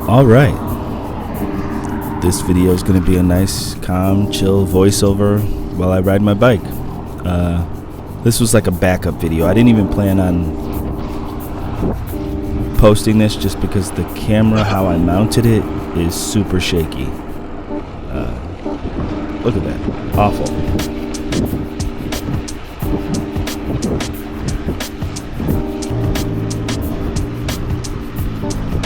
Alright, this video is going to be a nice, calm, chill voiceover while I ride my bike. This was like a backup video. I didn't even plan on posting this just because the camera, how I mounted it, is super shaky. Look at that. Awful.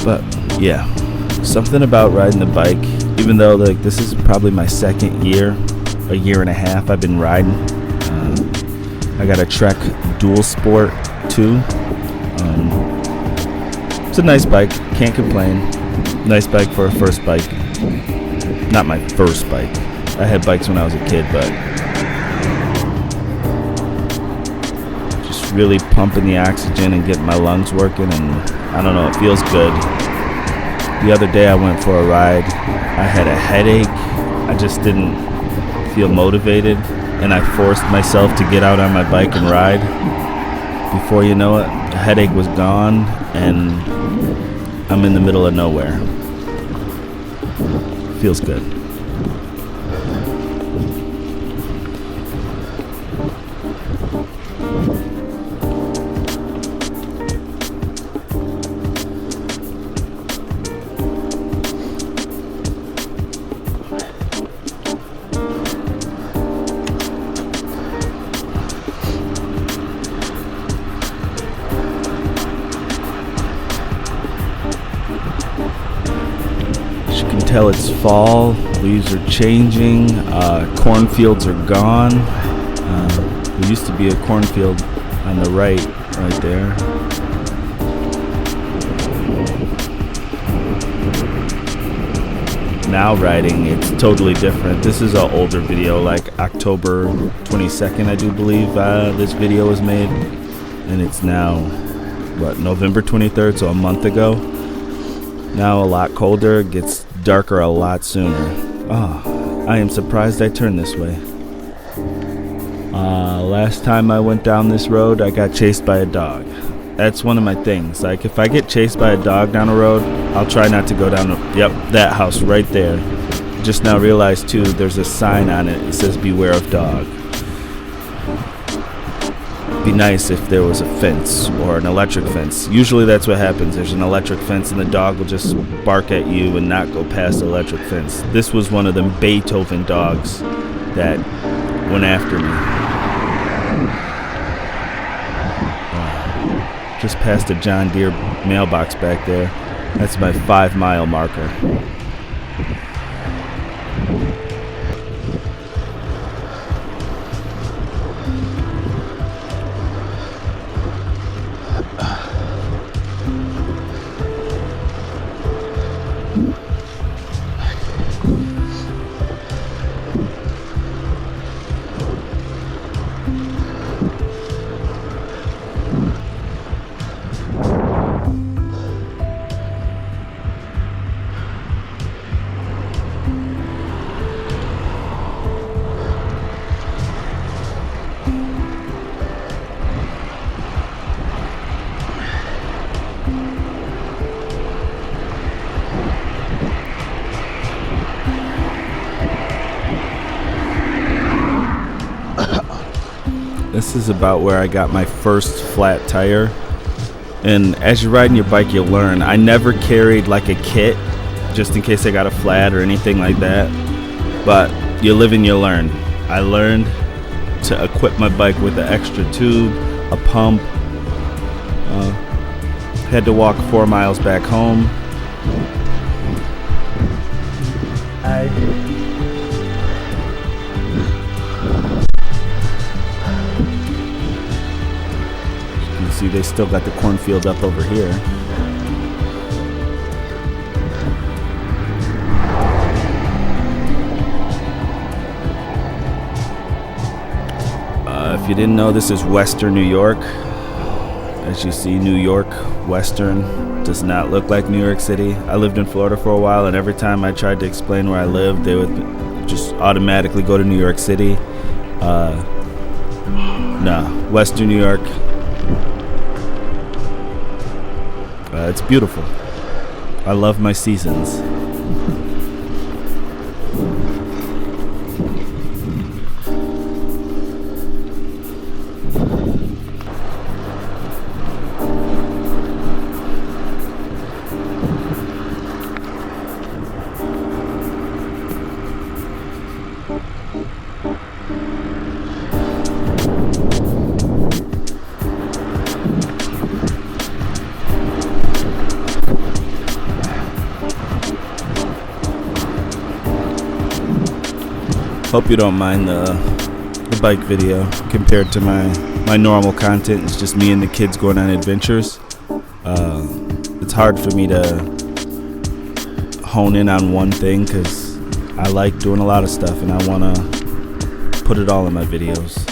But yeah, something about riding the bike, even though like this is probably my second year, a year and a half I've been riding. I got a Trek Dual Sport 2. It's a nice bike, can't complain. Nice bike for a first bike. Not my first bike. I had bikes when I was a kid, but just really pumping the oxygen and getting my lungs working, and I don't know, it feels good. The other day I went for a ride. I had a headache. I just didn't feel motivated, and I forced myself to get out on my bike and ride. Before you know it, the headache was gone, and I'm in the middle of nowhere. Feels good. Tell it's fall, leaves are changing, cornfields are gone. There used to be a cornfield on the right there. Now riding, it's totally different. This is an older video, like October 22nd, I do believe this video was made. And it's now, November 23rd, so a month ago. Now a lot colder, it gets darker a lot sooner. Oh, I am surprised I turned this way. Last time I went down this road, I got chased by a dog. That's one of my things. Like, if I get chased by a dog down a road, I'll try not to go down that house right there. Just now realized too, there's a sign on it. It says beware of dog. Be nice if there was a fence or an electric fence. Usually that's what happens. There's an electric fence and the dog will just bark at you and not go past the electric fence. This was one of them Beethoven dogs that went after me. Just past a John Deere mailbox back there. That's my 5-mile marker. This is about where I got my first flat tire. And as you're riding your bike, you'll learn. I never carried like a kit just in case I got a flat or anything like that. But you live and you learn. I learned to equip my bike with an extra tube, a pump. Had to walk 4 miles back home. See, they still got the cornfield up over here. If you didn't know, this is Western New York. As you see, New York, Western, does not look like New York City. I lived in Florida for a while, and every time I tried to explain where I lived, they would just automatically go to New York City. No, Western New York. It's beautiful. I love my seasons. Hope you don't mind the bike video compared to my normal content. It's just me and the kids going on adventures. It's hard for me to hone in on one thing because I like doing a lot of stuff and I want to put it all in my videos.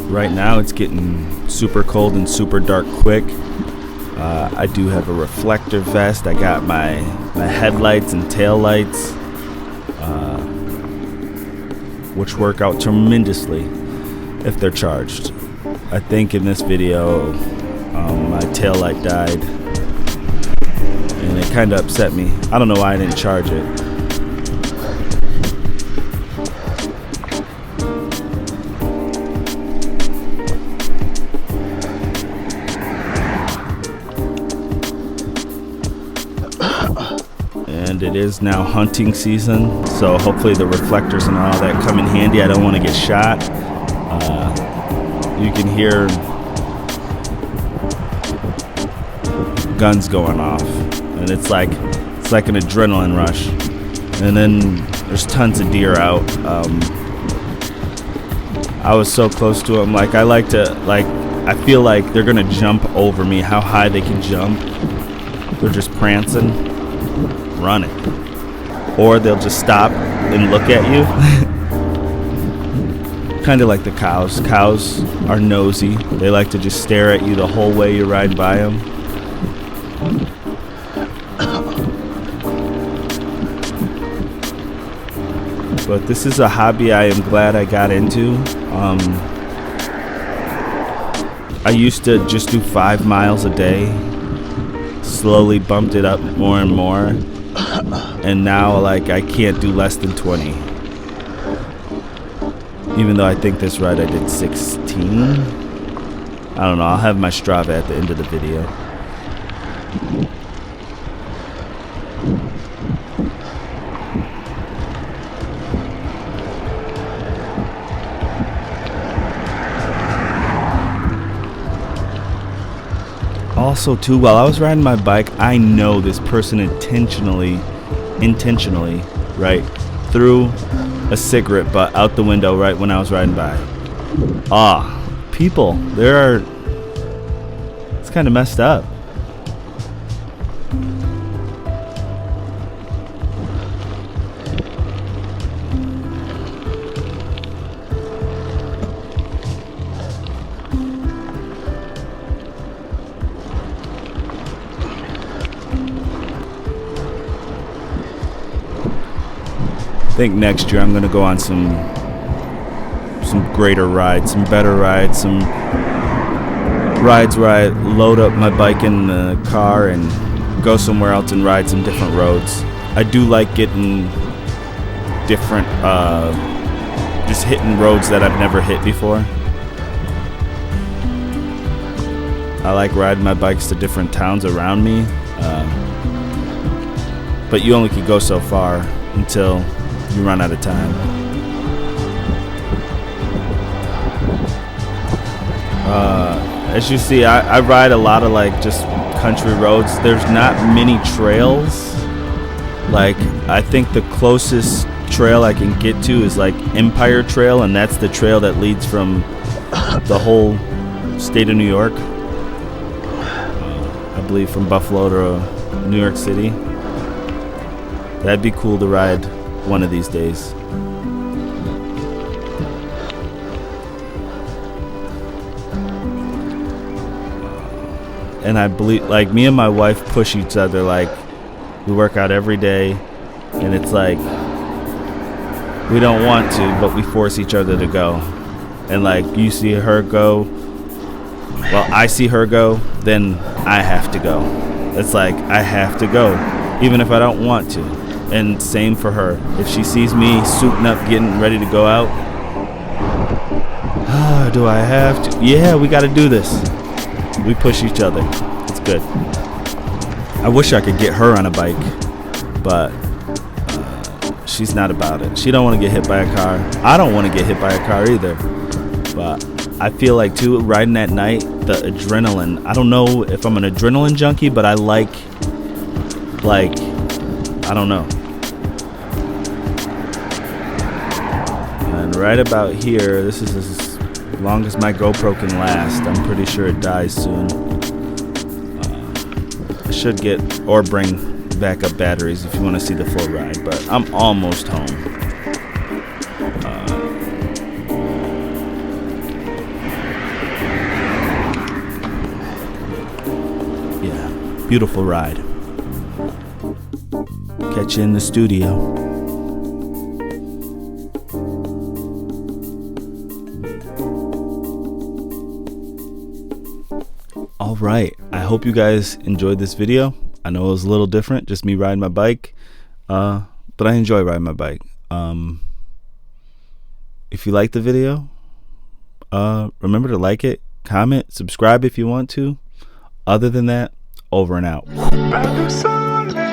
Right now it's getting super cold and super dark quick. I do have a reflector vest. I got my headlights and tail lights, which work out tremendously if they're charged. I think in this video my tail light died and it kind of upset me. I don't know why I didn't charge it. And it is now hunting season, so hopefully the reflectors and all that come in handy. I don't want to get shot. You can hear guns going off, and it's like an adrenaline rush. And then there's tons of deer out. I was so close to them. I feel like they're gonna jump over me. How high they can jump? They're just prancing, running, or they'll just stop and look at you. Kind of like the cows. Cows are nosy. They like to just stare at you the whole way you ride by them. But this is a hobby I am glad I got into. I used to just do 5 miles a day. Slowly bumped it up more and more. And now I can't do less than 20. Even though I think this ride I did 16. I don't know, I'll have my Strava at the end of the video. Also too, while I was riding my bike, I know this person intentionally, right, threw a cigarette butt out the window right when I was riding by. People, it's kind of messed up. I think next year I'm gonna go on some greater rides, some better rides, some rides where I load up my bike in the car and go somewhere else and ride some different roads. I do like getting different, just hitting roads that I've never hit before. I like riding my bikes to different towns around me, but you only can go so far until you run out of time. As you see, I ride a lot of just country roads. There's not many trails. I think the closest trail I can get to is Empire Trail, and that's the trail that leads from the whole state of New York. I believe from Buffalo to New York City. That'd be cool to ride one of these days. And I believe, me and my wife push each other, We work out every day, and it's like we don't want to, but we force each other to go. And like you see her go, well, I see her go, then I have to go. It's like I have to go, even if I don't want to. And same for her. If she sees me suiting up, getting ready to go out, do I have to? Yeah, we got to do this. We push each other. It's good. I wish I could get her on a bike, but she's not about it. She don't want to get hit by a car. I don't want to get hit by a car either. But I feel like too, riding at night, the adrenaline. I don't know if I'm an adrenaline junkie, but I like, I don't know. And right about here, this is as long as my GoPro can last. I'm pretty sure it dies soon. I should get or bring backup batteries if you want to see the full ride, but I'm almost home. Yeah, beautiful ride. Catch you in the studio. All right, I hope you guys enjoyed this video. I know it was a little different, just me riding my bike, but I enjoy riding my bike. If you like the video, remember to like it, comment, subscribe if you want to. Other than that, over and out. Pas de soleil,